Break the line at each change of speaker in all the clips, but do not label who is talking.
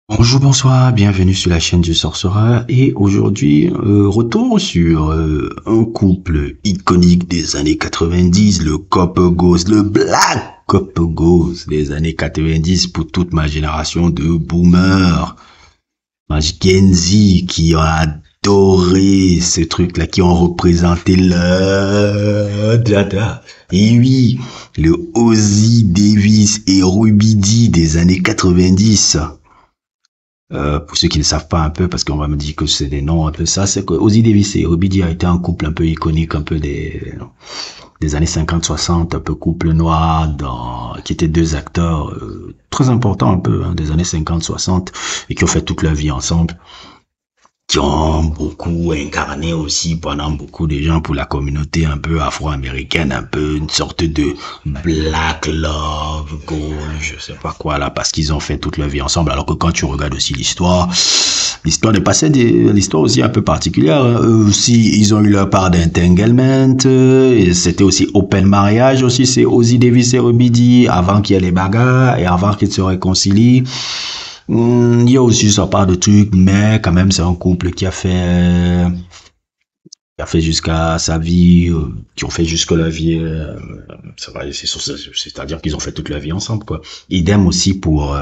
Bonjour, bonsoir, bienvenue sur la chaîne du Sorcerer et aujourd'hui, retour sur un couple iconique des années 90, le Couple Ghost, le Black Couple Ghost des années 90 pour toute ma génération de boomers, ma Gen Z qui a adoré ce truc-là, qui ont représenté le dada. Et oui, le Ozzy Davis et Ruby Dee des années 90. Pour ceux qui ne savent pas un peu, parce qu'on va me dire que c'est des noms un peu ça, c'est que Ozzy Davis et Ruby Dee a été un couple un peu iconique, un peu des années 50-60, un peu couple noir, qui étaient deux acteurs très importants un peu, des années 50-60, et qui ont fait toute leur vie ensemble, qui ont beaucoup incarné aussi pendant beaucoup de gens pour la communauté un peu afro-américaine, un peu une sorte de black love, gold, je sais pas quoi là, parce qu'ils ont fait toute leur vie ensemble. Alors que quand tu regardes aussi l'histoire n'est pas l'histoire aussi un peu particulière. Eux aussi, ils ont eu leur part d'entanglement, et c'était aussi open mariage aussi, c'est Ozzy Davis et Ruby Dee, avant qu'il y ait les bagarres et avant qu'ils se réconcilient. Il y a aussi sa part de trucs, mais quand même, c'est un couple qui a fait jusqu'à sa vie, qui ont fait jusque la vie, c'est-à-dire qu'ils ont fait toute leur vie ensemble, quoi. Idem aussi pour,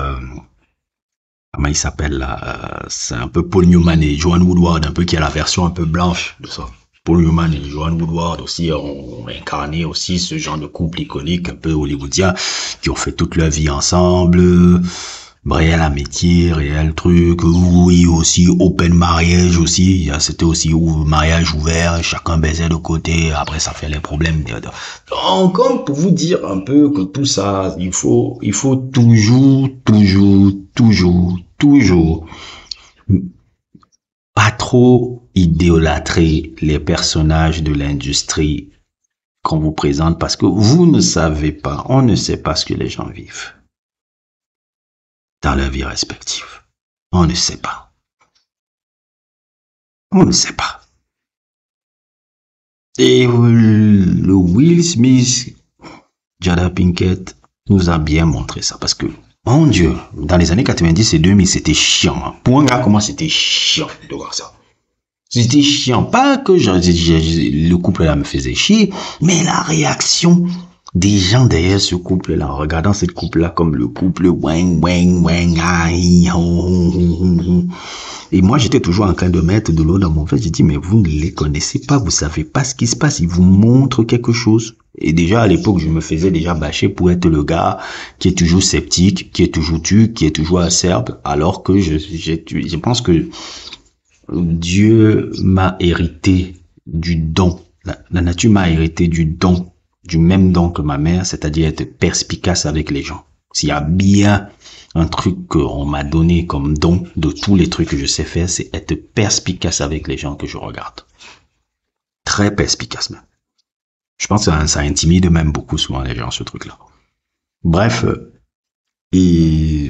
comment il s'appelle là, c'est un peu Paul Newman et Joan Woodward, un peu qui est la version un peu blanche de ça. Paul Newman et Joan Woodward aussi ont incarné aussi ce genre de couple iconique un peu hollywoodien, qui ont fait toute leur vie ensemble. Réel amitié, réel truc, oui aussi, open mariage aussi, c'était aussi mariage ouvert, chacun baisait de côté, après ça fait les problèmes. Donc, comme pour vous dire un peu que tout ça, il faut toujours pas trop idolâtrer les personnages de l'industrie qu'on vous présente parce que vous ne savez pas, on ne sait pas ce que les gens vivent dans leur vie respective. On ne sait pas. On ne sait pas. Et le Will Smith, Jada Pinkett nous a bien montré ça parce que, mon Dieu, dans les années 90 et 2000, c'était chiant. Pour un gars, comment c'était chiant de voir ça. C'était chiant. Pas que le couple là me faisait chier, mais la réaction des gens derrière ce couple-là, en regardant ce couple-là comme le couple wang, wang, wang, aïe, et moi, j'étais toujours en train de mettre de l'eau dans mon verre. J'ai dit, mais vous ne les connaissez pas, vous savez pas ce qui se passe. Ils vous montrent quelque chose. Et déjà, à l'époque, je me faisais déjà bâcher pour être le gars qui est toujours sceptique, qui est toujours qui est toujours acerbe, alors que je pense que Dieu m'a hérité du don. La nature m'a hérité du don, du même don que ma mère, c'est-à-dire être perspicace avec les gens. S'il y a bien un truc qu'on m'a donné comme don de tous les trucs que je sais faire, c'est être perspicace avec les gens que je regarde. Très perspicace même. Je pense que ça intimide même beaucoup souvent les gens, ce truc-là. Bref, et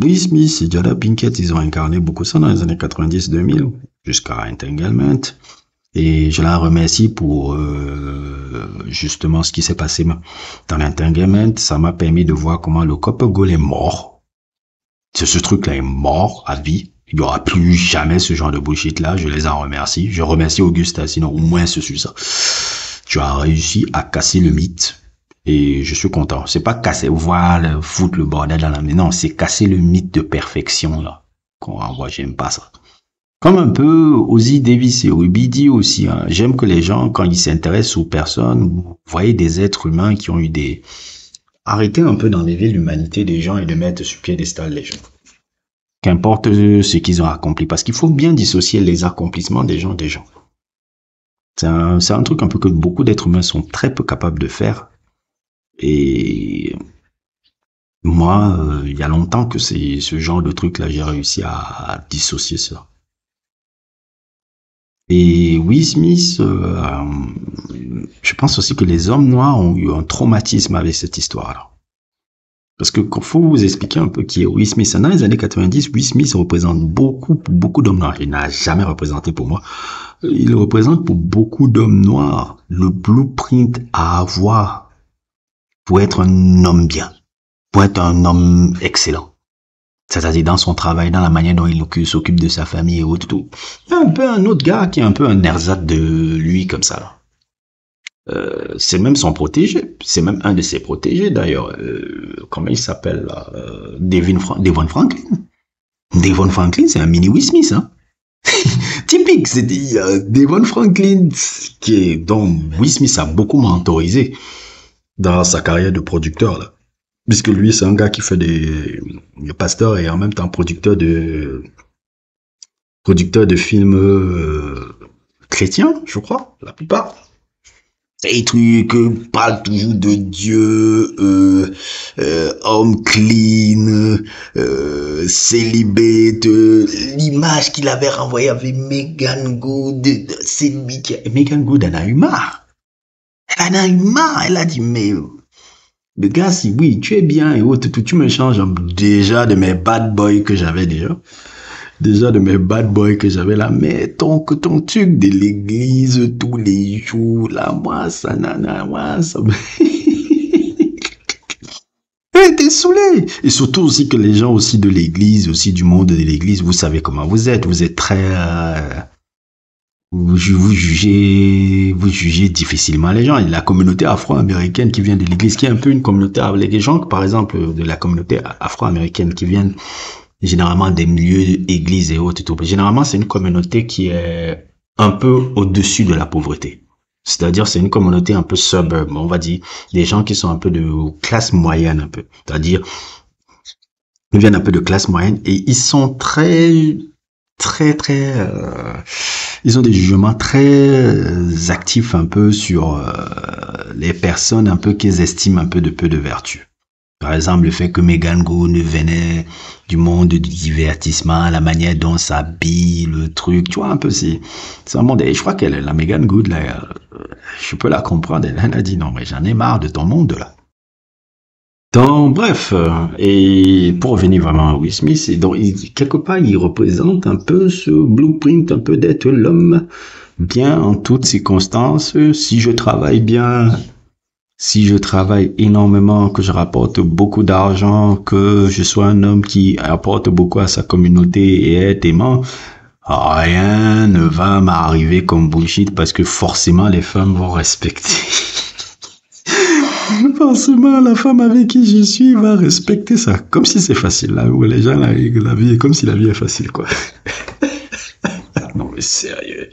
Will Smith et Jada Pinkett, ils ont incarné beaucoup ça dans les années 90-2000, jusqu'à Entanglement. Et je la remercie pour justement ce qui s'est passé dans l'Entanglement. Ça m'a permis de voir comment le couple goal est mort. Ce truc-là est mort à vie. Il n'y aura plus jamais ce genre de bullshit-là. Je les en remercie. Je remercie Augusta, sinon au moins ce sujet. Tu as réussi à casser le mythe. Et je suis content. C'est pas casser, voilà, foutre le bordel dans la main. Non, c'est casser le mythe de perfection, là. Qu'on renvoie, j'aime pas ça. Comme un peu Ozzy Davis et Ruby Dee aussi. Hein. J'aime que les gens, quand ils s'intéressent aux personnes, vous voyez des êtres humains qui ont eu des... Arrêtez un peu d'enlever l'humanité des gens et de mettre sur piédestal les gens. Qu'importe ce qu'ils ont accompli. Parce qu'il faut bien dissocier les accomplissements des gens des gens. C'est un truc un peu que beaucoup d'êtres humains sont très peu capables de faire. Et moi, il y a longtemps que c'est ce genre de truc-là, j'ai réussi à dissocier ça. Et Will Smith, je pense aussi que les hommes noirs ont eu un traumatisme avec cette histoire-là. Parce que faut vous expliquer un peu qui est Will Smith. Dans les années 90, Will Smith représente beaucoup d'hommes noirs. Il n'a jamais représenté pour moi. Il représente pour beaucoup d'hommes noirs le blueprint à avoir pour être un homme bien, pour être un homme excellent. C'est-à-dire dans son travail, dans la manière dont il s'occupe de sa famille et autres, tout. Il y a un peu un autre gars qui est un peu un ersatz de lui comme ça, là. C'est même son protégé. C'est même un de ses protégés, d'ailleurs. Comment il s'appelle, là? Devon Franklin. Devon Franklin, c'est un mini Will Smith, hein. Typique, c'est Devon Franklin, dont Will Smith a beaucoup mentorisé dans sa carrière de producteur, là. Puisque lui, c'est un gars qui fait des pasteurs et en même temps producteur de films chrétiens, je crois, la plupart. Et trucs parle toujours de Dieu, homme clean, célibate, l'image qu'il avait renvoyée avec Megan Good, c'est lui qui Megan Good en a eu marre. Elle en a eu marre, elle a dit mais le gars, si oui, tu es bien et autres, tu me changes déjà de mes bad boys que j'avais déjà. Déjà de mes bad boys que j'avais là, mais ton truc de l'église tous les jours, là, moi, ça, moi, ça me... T'es saoulé. Et surtout aussi que les gens aussi de l'église, aussi du monde de l'église, vous savez comment vous êtes très... vous jugez difficilement les gens. La communauté afro-américaine qui vient de l'église, qui est un peu une communauté avec les gens, par exemple, de la communauté afro-américaine qui viennent généralement des milieux églises et autres. Généralement, c'est une communauté qui est un peu au-dessus de la pauvreté. C'est-à-dire, c'est une communauté un peu suburb, on va dire, des gens qui sont un peu de classe moyenne, un peu. C'est-à-dire, ils viennent un peu de classe moyenne et ils sont très, ils ont des jugements très actifs un peu sur les personnes un peu qu'ils estiment un peu de vertu. Par exemple, le fait que Megan Good venait du monde du divertissement, la manière dont s'habille, le truc, tu vois, un peu, c'est un monde, et je crois qu'elle, la Megan Good, là, je peux la comprendre, elle a dit, non, mais j'en ai marre de ton monde, là. Donc, bref, et pour revenir vraiment à Will Smith, et donc, quelque part, il représente un peu ce blueprint, un peu d'être l'homme bien en toutes circonstances. Si je travaille bien, si je travaille énormément, que je rapporte beaucoup d'argent, que je sois un homme qui apporte beaucoup à sa communauté et est aimant, rien ne va m'arriver comme bullshit parce que forcément les femmes vont respecter. Forcément, la femme avec qui je suis va respecter ça. Comme si c'est facile, là, où les gens, la vie est comme si la vie est facile, quoi. Non, mais sérieux.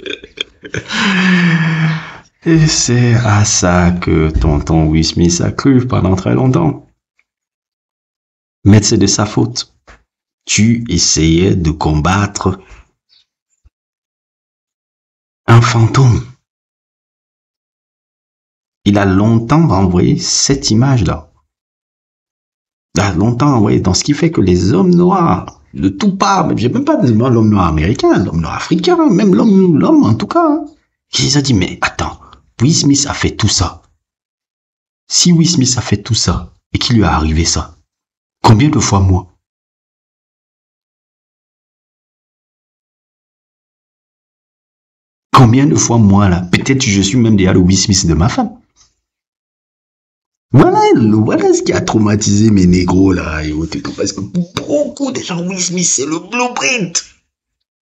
Et c'est à ça que tonton Will Smith a cru pendant très longtemps. Mais c'est de sa faute. Tu essayais de combattre un fantôme. Il a longtemps renvoyé cette image-là. Il a longtemps renvoyé dans ce qui fait que les hommes noirs, de tout part, même, j'ai même pas besoin de l'homme noir américain, l'homme noir africain, même l'homme en tout cas, hein. Ils ont dit, mais attends, Will Smith a fait tout ça. Si Will Smith a fait tout ça, et qu'il lui a arrivé ça, combien de fois moi? Combien de fois moi là? Peut-être je suis même déjà le Will Smith de ma femme. Voilà ce qui a traumatisé mes négros là et autres, parce que beaucoup de gens, Will Smith c'est le blueprint.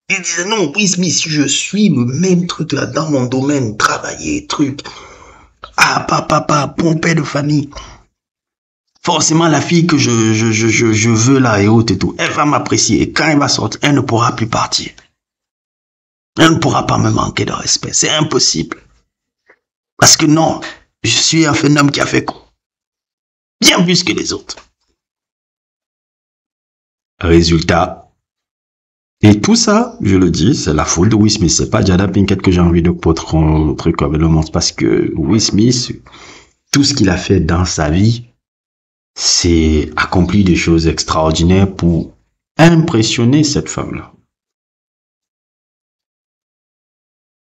Ils disaient non, Will Smith, je suis le même truc là dans mon domaine, travailler, truc. Ah, papa, bon père de famille. Forcément, la fille que je veux là et autres et tout, elle va m'apprécier. Et quand elle va sortir, elle ne pourra plus partir. Elle ne pourra pas me manquer de respect. C'est impossible. Parce que non, je suis un homme qui a fait bien plus que les autres. Résultat. Et tout ça, je le dis, c'est la faute de Will Smith. C'est pas Jada Pinkett que j'ai envie de potre un truc comme le monde. Parce que Will Smith, tout ce qu'il a fait dans sa vie, c'est accompli des choses extraordinaires pour impressionner cette femme-là.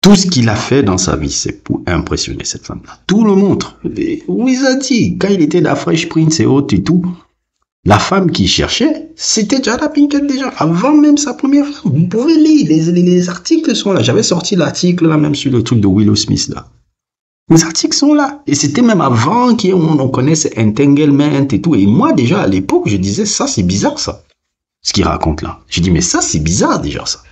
Tout ce qu'il a fait dans sa vie, c'est pour impressionner cette femme-là. Tout le montre. Vous a dit, quand il était dans Fresh Prince et autres et tout, la femme qu'il cherchait, c'était Jada Pinkett déjà, avant même sa première femme. Vous pouvez lire, les articles sont là. J'avais sorti l'article là, même sur le truc de Willow Smith là. Les articles sont là. Et c'était même avant qu'on connaisse Entanglement et tout. Et moi déjà, à l'époque, je disais, ça c'est bizarre ça. ce qu'il raconte là. Je dis, mais ça, c'est bizarre déjà, ça.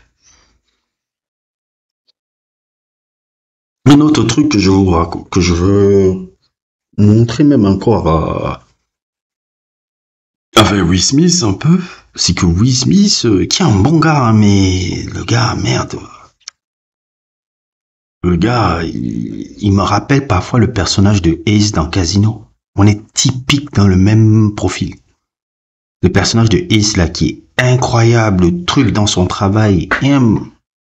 Un autre truc que je vous raconte, que je veux montrer même encore avec Will Smith un peu, c'est que Will Smith, qui est un bon gars, hein, mais le gars, merde. Le gars, il me rappelle parfois le personnage de Ace dans Casino. On est typique dans le même profil. Le personnage de Ace là qui est incroyable, le truc dans son travail, un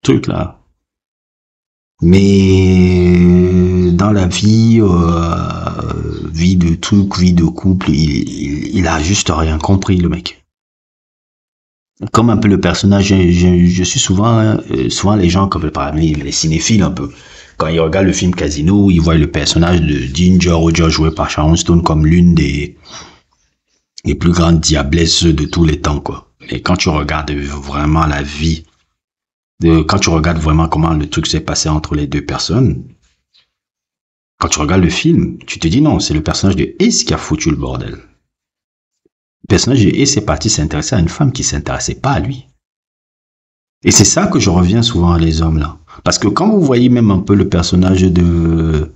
truc là. Mais dans la vie, vie de truc, vie de couple, il a juste rien compris le mec. Comme un peu le personnage, je suis souvent les gens comme par exemple les cinéphiles un peu. Quand ils regardent le film Casino, ils voient le personnage de Ginger Rogers joué par Sharon Stone comme l'une des les plus grandes diablesses de tous les temps, quoi. Et quand tu regardes vraiment la vie, quand tu regardes vraiment comment le truc s'est passé entre les deux personnes, quand tu regardes le film, tu te dis non, c'est le personnage de Ace qui a foutu le bordel. Le personnage de Ace est parti s'intéresser à une femme qui s'intéressait pas à lui. Et c'est ça que je reviens souvent à les hommes là. Parce que quand vous voyez même un peu le personnage de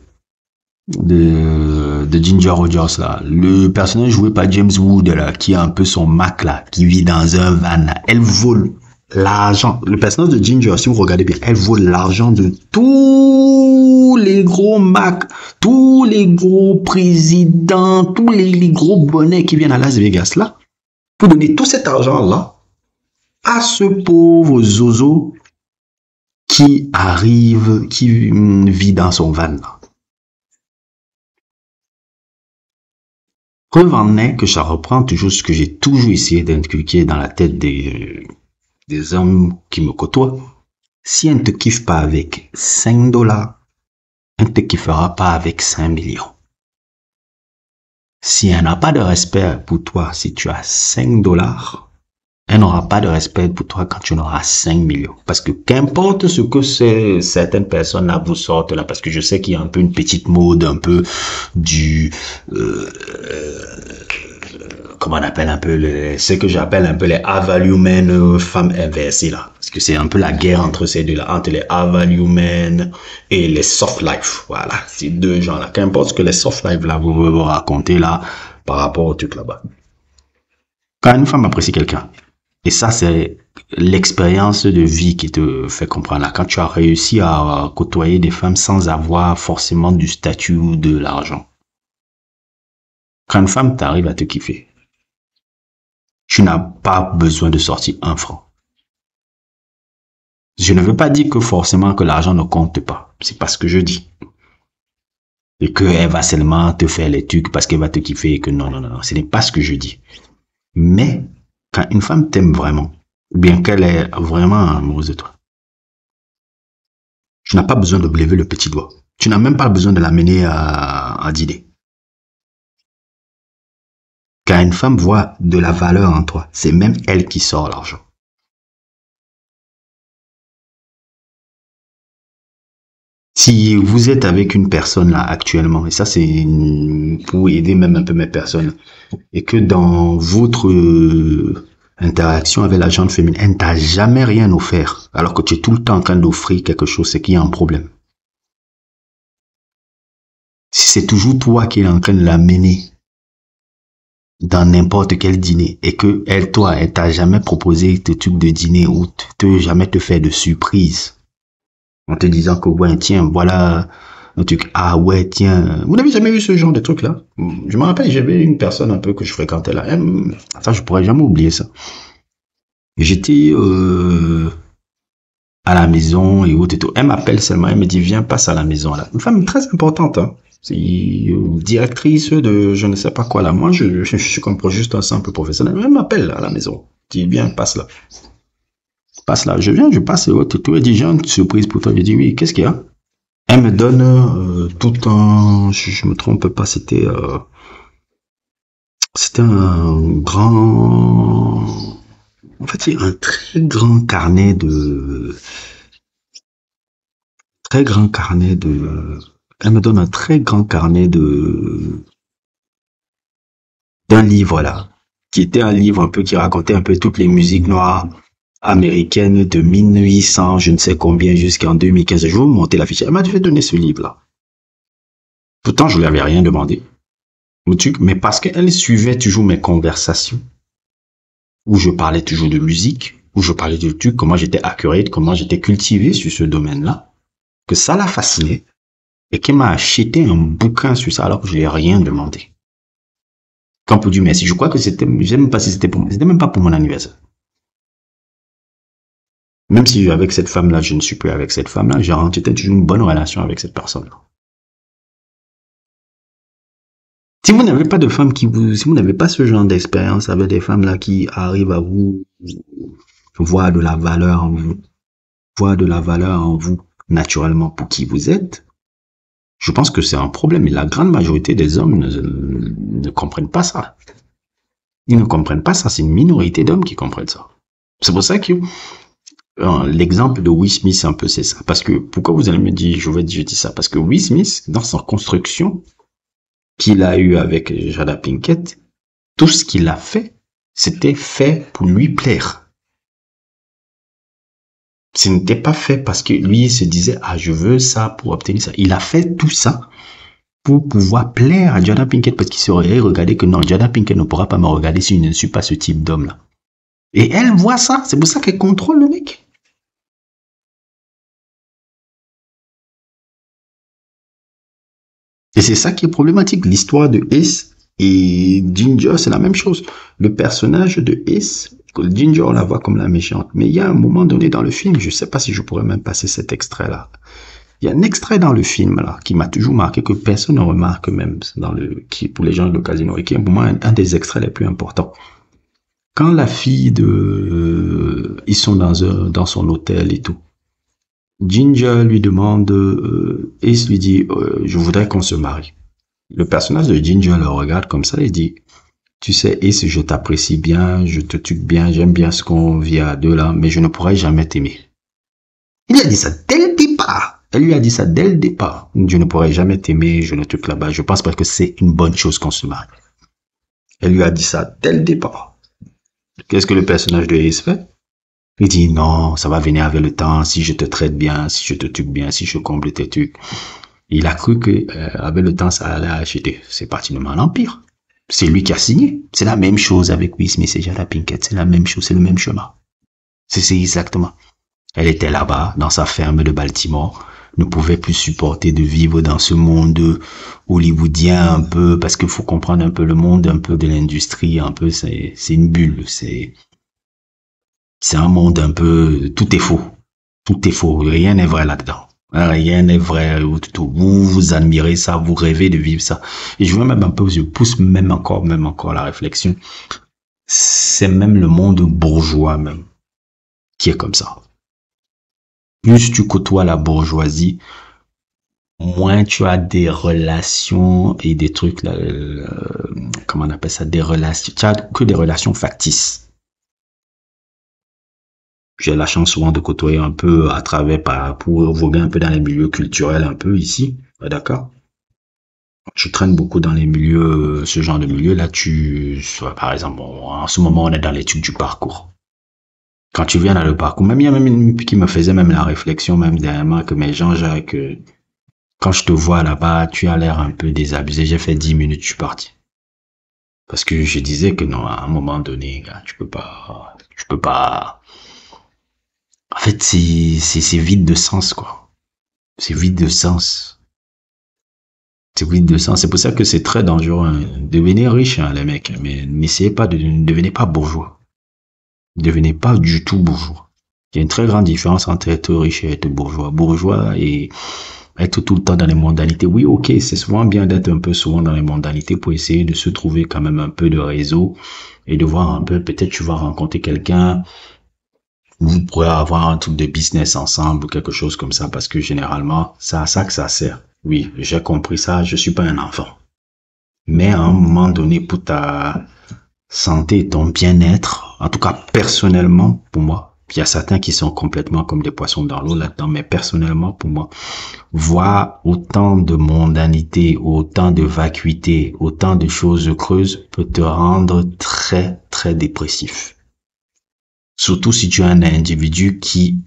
Ginger Rogers là, le personnage joué par James Wood là, qui a un peu son Mac là, qui vit dans un van là, elle vole l'argent. Le personnage de Ginger, si vous regardez bien, elle vole l'argent de tous les gros Mac, tous les gros présidents, tous les gros bonnets qui viennent à Las Vegas là, pour donner tout cet argent là à ce pauvre Zozo qui arrive, qui vit dans son van là. Preuve en est que ça reprend toujours ce que j'ai toujours essayé d'inculquer dans la tête des hommes qui me côtoient. Si elle ne te kiffe pas avec 5 $, elle ne te kiffera pas avec 5 millions. Si elle n'a pas de respect pour toi si tu as 5 $, elle n'aura pas de respect pour toi quand tu en auras 5 millions. Parce que qu'importe ce que certaines personnes là vous sortent là, parce que je sais qu'il y a un peu une petite mode, un peu du... comment on appelle un peu ce que j'appelle un peu les high-value men, femmes inversées là. Parce que c'est un peu la guerre entre ces deux là, entre les high-value men et les soft life. Voilà, ces deux gens là. Qu'importe ce que les soft life là vous raconter là, par rapport au truc là-bas. Quand une femme apprécie quelqu'un, et ça, c'est l'expérience de vie qui te fait comprendre. Là, quand tu as réussi à côtoyer des femmes sans avoir forcément du statut ou de l'argent. Quand une femme t'arrive à te kiffer, tu n'as pas besoin de sortir un franc. Je ne veux pas dire que forcément que l'argent ne compte pas. C'est pas ce que je dis. Et qu'elle va seulement te faire les trucs parce qu'elle va te kiffer et que non. Ce n'est pas ce que je dis. Mais, quand une femme t'aime vraiment, ou bien qu'elle est vraiment amoureuse de toi, tu n'as pas besoin de lever le petit doigt. Tu n'as même pas besoin de l'amener à dîner. Quand une femme voit de la valeur en toi, c'est même elle qui sort l'argent. Si vous êtes avec une personne là actuellement, et ça c'est pour aider même un peu mes personnes, et que dans votre interaction avec la gente féminine, elle ne t'a jamais rien offert, alors que tu es tout le temps en train d'offrir quelque chose, c'est qu'il y a un problème. Si c'est toujours toi qui es en train de l'amener dans n'importe quel dîner, et que elle t'a jamais proposé de trucs de dîner ou jamais te faire de surprise, en te disant que ouais tiens voilà un truc, ah ouais tiens, vous n'avez jamais vu ce genre de truc là? Je me rappelle, j'avais une personne un peu que je fréquentais là, ça je pourrais jamais oublier ça. J'étais à la maison et autres et tout, elle m'appelle seulement, elle me dit viens passe à la maison là, une femme très importante hein. C'est directrice de je ne sais pas quoi là, moi je suis comme juste un simple professionnel, elle m'appelle à la maison, dit viens passe là. Passe là, je viens, je passe et autres et tout. Elle dit, j'ai une surprise pour toi. Je dis, oui, qu'est-ce qu'il y a? Elle me donne tout un, je me trompe pas, c'était un grand, en fait, il y a un elle me donne un très grand carnet d'un livre là. qui était un livre un peu qui racontait un peu toutes les musiques noires américaines de 1800, je ne sais combien, jusqu'en 2015. Je vais vous monter la fiche. Elle m'a fait donner ce livre-là. Pourtant, je lui avais rien demandé. Mais parce qu'elle suivait toujours mes conversations, où je parlais toujours de musique, où je parlais de trucs, comment j'étais accurate, comment j'étais cultivé sur ce domaine-là, que ça l'a fasciné, et qu'elle m'a acheté un bouquin sur ça alors que je lui ai rien demandé. Quand pour Dieu merci, je crois que c'était, je sais même pas si c'était c'était même pas pour mon anniversaire. Même si avec cette femme-là, je ne suis plus avec cette femme-là, j'ai toujours une bonne relation avec cette personne-là. Si vous n'avez pas de femme si vous n'avez pas ce genre d'expérience avec des femmes là qui arrivent à vous voir de la valeur en vous, voir de la valeur en vous naturellement pour qui vous êtes, je pense que c'est un problème. Et la grande majorité des hommes ne comprennent pas ça. Ils ne comprennent pas ça. C'est une minorité d'hommes qui comprennent ça. C'est pour ça que l'exemple de Will Smith, un peu, c'est ça. Parce que, pourquoi vous allez me dire, je dis ça? Parce que Will Smith, dans sa construction qu'il a eue avec Jada Pinkett, tout ce qu'il a fait, c'était fait pour lui plaire. Ce n'était pas fait parce que lui se disait, ah, je veux ça pour obtenir ça. Il a fait tout ça pour pouvoir plaire à Jada Pinkett parce qu'il serait regardé que non, Jada Pinkett ne pourra pas me regarder si je ne suis pas ce type d'homme-là. Et elle voit ça. C'est pour ça qu'elle contrôle le mec. Et c'est ça qui est problématique. L'histoire de Ace et Ginger, c'est la même chose. Le personnage de Ace, Ginger, on la voit comme la méchante. Mais il y a un moment donné dans le film, je ne sais pas si je pourrais même passer cet extrait-là. Il y a un extrait dans le film là qui m'a toujours marqué, que personne ne remarque même pour les gens de Casino, et qui est pour moi un des extraits les plus importants. Quand la fille ils sont dans son hôtel et tout. Ginger lui demande, Ace lui dit, je voudrais qu'on se marie. Le personnage de Ginger le regarde comme ça et dit, tu sais, Ace, je t'apprécie bien, je te tue bien, j'aime bien ce qu'on vit à deux là, mais je ne pourrai jamais t'aimer. Il lui a dit ça dès le départ. Elle lui a dit ça dès le départ. Je ne pourrai jamais t'aimer, je ne te là-bas. Je pense pas que c'est une bonne chose qu'on se marie. Elle lui a dit ça dès le départ. Qu'est-ce que le personnage de Ace fait? Il dit non, ça va venir avec le temps, si je te traite bien, si je te tue bien, si je comble tes trucs. Il a cru que avec le temps, ça allait acheter. C'est parti de mal en pire. C'est lui qui a signé. C'est la même chose avec Will Smith et Jada Pinkett. C'est la même chose, c'est le même chemin. C'est exactement. Elle était là-bas, dans sa ferme de Baltimore, ne pouvait plus supporter de vivre dans ce monde hollywoodien un peu, parce qu'il faut comprendre un peu le monde, un peu de l'industrie, un peu, c'est une bulle, c'est un monde un peu, tout est faux. Tout est faux, rien n'est vrai là-dedans. Rien n'est vrai, vous admirez ça, vous rêvez de vivre ça. Et je veux même un peu, je pousse même encore la réflexion. C'est même le monde bourgeois même qui est comme ça. Plus tu côtoies la bourgeoisie, moins tu as des relations et des trucs, là, comment on appelle ça, des relations, tu as que des relations factices. J'ai la chance souvent de côtoyer un peu à travers, pour voguer un peu dans les milieux culturels un peu ici, d'accord? Je traîne beaucoup dans les milieux, ce genre de milieu là, par exemple, en ce moment on est dans l'étude du parcours. Quand tu viens dans le parcours, même il y a même une qui me faisait même la réflexion, même dernièrement, que mes gens, Jacques, quand je te vois là-bas, tu as l'air un peu désabusé. J'ai fait 10 minutes, je suis parti. Parce que je disais que non, à un moment donné, gars, tu peux pas. En fait, c'est vide de sens, quoi. C'est vide de sens. C'est vide de sens. C'est pour ça que c'est très dangereux. Hein. Devenez riche, hein, les mecs, mais ne devenez pas bourgeois. Ne devenez pas du tout bourgeois. Il y a une très grande différence entre être riche et être bourgeois. Bourgeois et être tout le temps dans les mondanités. Oui, ok, c'est souvent bien d'être un peu souvent dans les mondanités pour essayer de se trouver quand même un peu de réseau et de voir un peu, peut-être tu vas rencontrer quelqu'un, vous pourrez avoir un truc de business ensemble ou quelque chose comme ça, parce que généralement, c'est à ça que ça sert. Oui, j'ai compris ça, je suis pas un enfant. Mais à un moment donné, pour ta santé et ton bien-être, en tout cas personnellement, pour moi, Il y a certains qui sont complètement comme des poissons dans l'eau là-dedans, mais personnellement, pour moi, voir autant de mondanité, autant de vacuité, autant de choses creuses peut te rendre très, très dépressif. Surtout si tu es un individu qui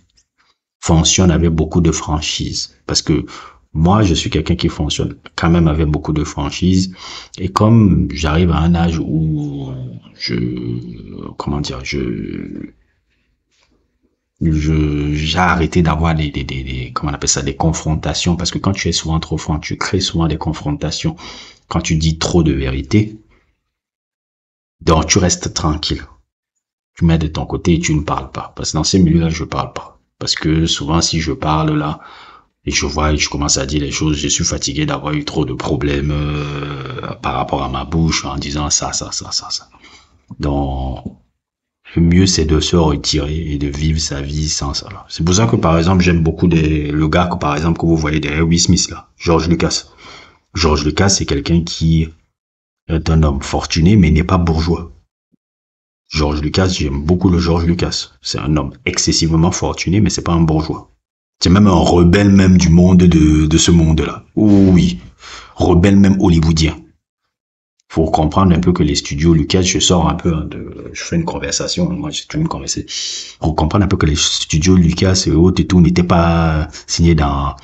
fonctionne avec beaucoup de franchise. Parce que moi, je suis quelqu'un qui fonctionne quand même avec beaucoup de franchise. Et comme j'arrive à un âge où comment dire, j'ai arrêté d'avoir comment on appelle ça, des confrontations, parce que quand tu es souvent trop franc, tu crées souvent des confrontations quand tu dis trop de vérité. Donc, tu restes tranquille. Tu mets de ton côté et tu ne parles pas. Parce que dans ces milieux-là, je parle pas. Parce que souvent, si je parle là, et je commence à dire les choses, je suis fatigué d'avoir eu trop de problèmes par rapport à ma bouche en disant ça. Donc, le mieux, c'est de se retirer et de vivre sa vie sans ça. C'est pour ça que, par exemple, j'aime beaucoup le gars que, par exemple, que vous voyez derrière Will Smith, là, George Lucas. George Lucas, c'est quelqu'un qui est un homme fortuné, mais n'est pas bourgeois. George Lucas, j'aime beaucoup le George Lucas. C'est un homme excessivement fortuné, mais c'est pas un bourgeois. C'est même un rebelle même du monde de ce monde-là. Oui, rebelle même hollywoodien. Faut comprendre un peu que les studios Lucas, je sors un peu je fais une conversation, moi j'ai toujours une conversation. Faut comprendre un peu que les studios Lucas et autres et tout n'étaient pas signés dans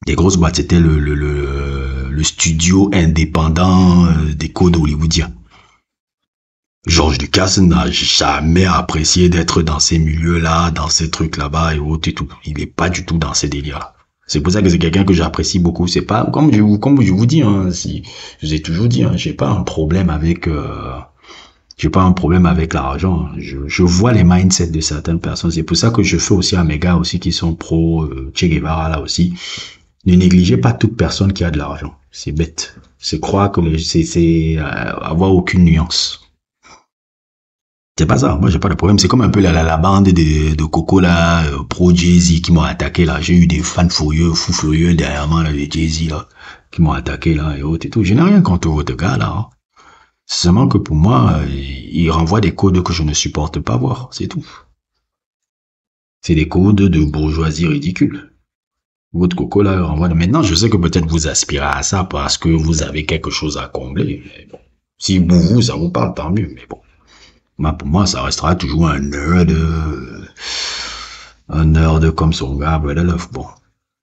des grosses boîtes. C'était le studio indépendant des codes hollywoodiens. George Lucas n'a jamais apprécié d'être dans ces milieux-là, dans ces trucs là-bas et autres et tout. Il est pas du tout dans ces délires-là. C'est pour ça que c'est quelqu'un que j'apprécie beaucoup. C'est pas, comme je vous dis, hein, si, je vous ai toujours dit, hein, j'ai pas un problème avec l'argent. Je vois les mindsets de certaines personnes. C'est pour ça que je fais aussi à mes gars aussi qui sont pro, Che Guevara là aussi. Ne négligez pas toute personne qui a de l'argent. C'est bête. C'est croire que c'est avoir aucune nuance. C'est pas ça, moi j'ai pas de problème, c'est comme un peu la bande de Coco là, pro Jay-Z qui m'ont attaqué là, j'ai eu des fans fou furieux derrière moi là, les Jay-Z là, qui m'ont attaqué là et autres et tout, je n'ai rien contre votre gars là, hein. C'est seulement que pour moi, il renvoie des codes que je ne supporte pas voir, c'est tout. C'est des codes de bourgeoisie ridicule. Votre Coco là renvoie maintenant, je sais que peut-être vous aspirez à ça parce que vous avez quelque chose à combler, mais bon, si vous, ça vous parle, tant mieux, mais bon. Pour moi, ça restera toujours un nerd comme son gars, Brother Love. Bon.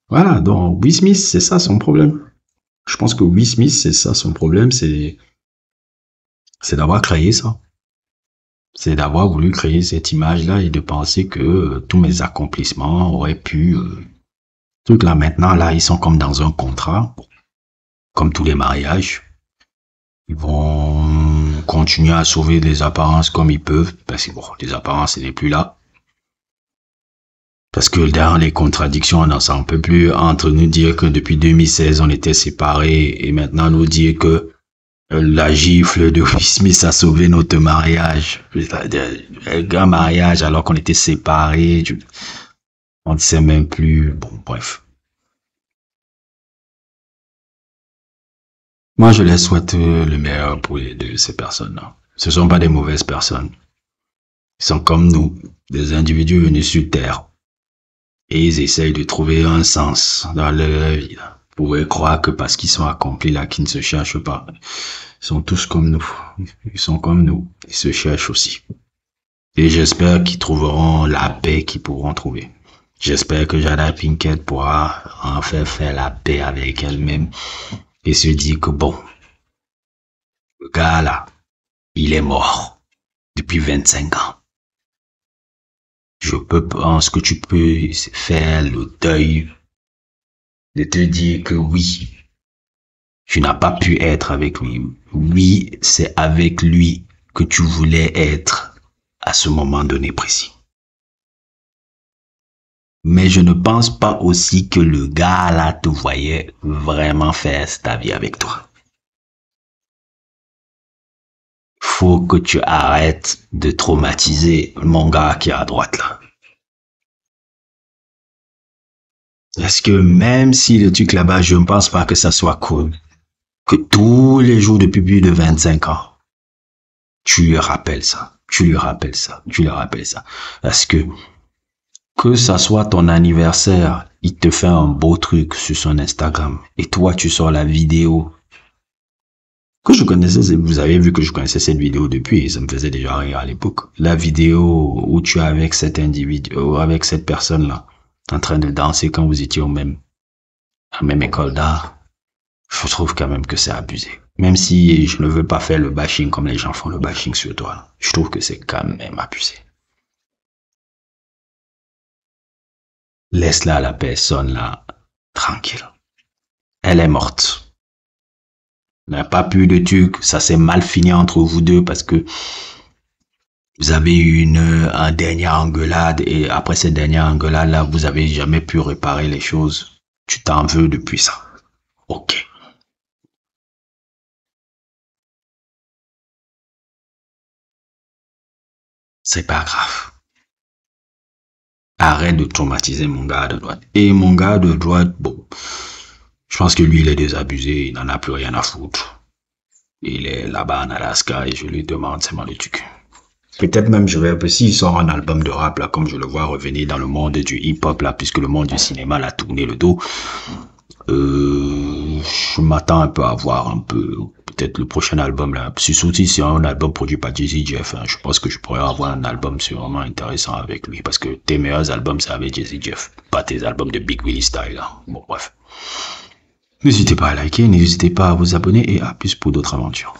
Voilà, donc Will Smith, c'est ça son problème. Je pense que Will Smith, c'est ça son problème, c'est d'avoir créé ça. C'est d'avoir voulu créer cette image-là et de penser que tous mes accomplissements auraient pu... truc là, maintenant, là, ils sont comme dans un contrat, comme tous les mariages. Ils vont continuer à sauver les apparences comme ils peuvent, parce que bon, les apparences, ce n'est plus là. Parce que dans les contradictions, on n'en s'en peut plus entre nous dire que depuis 2016, on était séparés et maintenant nous dire que la gifle de Will Smith a sauvé notre mariage. Un mariage alors qu'on était séparés. On ne sait même plus. Bon, bref. Moi, je les souhaite le meilleur pour les deux, ces personnes-là. Ce sont pas des mauvaises personnes. Ils sont comme nous, des individus venus sur Terre. Et ils essayent de trouver un sens dans leur vie. Vous pouvez croire que parce qu'ils sont accomplis là, qu'ils ne se cherchent pas. Ils sont tous comme nous. Ils sont comme nous. Ils se cherchent aussi. Et j'espère qu'ils trouveront la paix qu'ils pourront trouver. J'espère que Jada Pinkett pourra enfin faire la paix avec elle-même. Et se dire que bon, le gars là, il est mort depuis 25 ans. Je pense que tu peux faire le deuil de te dire que oui, tu n'as pas pu être avec lui. Oui, c'est avec lui que tu voulais être à ce moment donné précis. Mais je ne pense pas aussi que le gars là te voyait vraiment faire ta vie avec toi. Faut que tu arrêtes de traumatiser mon gars qui est à droite là. Parce que même si le truc là-bas, je ne pense pas que ça soit cool. Que tous les jours depuis plus de 25 ans, tu lui rappelles ça. tu lui rappelles ça, tu lui rappelles ça. Parce que ça soit ton anniversaire, il te fait un beau truc sur son Instagram et toi tu sors la vidéo que je connaissais, vous avez vu que je connaissais cette vidéo depuis, ça me faisait déjà rire à l'époque. La vidéo où tu es avec cet individu, avec cette personne-là, en train de danser quand vous étiez à la même école d'art, je trouve quand même que c'est abusé. Même si je ne veux pas faire le bashing comme les gens font le bashing sur toi, je trouve que c'est quand même abusé. Laisse-la la personne là, tranquille. Elle est morte. Il n'y a pas plus de truc, ça s'est mal fini entre vous deux parce que vous avez eu une dernière engueulade et après cette dernière engueulade là, vous avez jamais pu réparer les choses. Tu t'en veux depuis ça. Ok. C'est pas grave. Arrête de traumatiser mon gars de droite. Et mon gars de droite, bon, je pense que lui, il est désabusé, il n'en a plus rien à foutre. Il est là-bas en Alaska et je lui demande seulement le truc. Peut-être même je vais, s'il sort un album de rap là, comme je le vois revenir dans le monde du hip-hop là, puisque le monde du cinéma l'a tourné le dos, je m'attends un peu à voir un peu, peut-être le prochain album là, surtout si c'est un album produit par Jay-Z Jeff, hein, je pense que je pourrais avoir un album vraiment intéressant avec lui, parce que tes meilleurs albums c'est avec Jay-Z Jeff, pas tes albums de Big Willie Style là. Bon bref. N'hésitez pas à liker, n'hésitez pas à vous abonner et à plus pour d'autres aventures.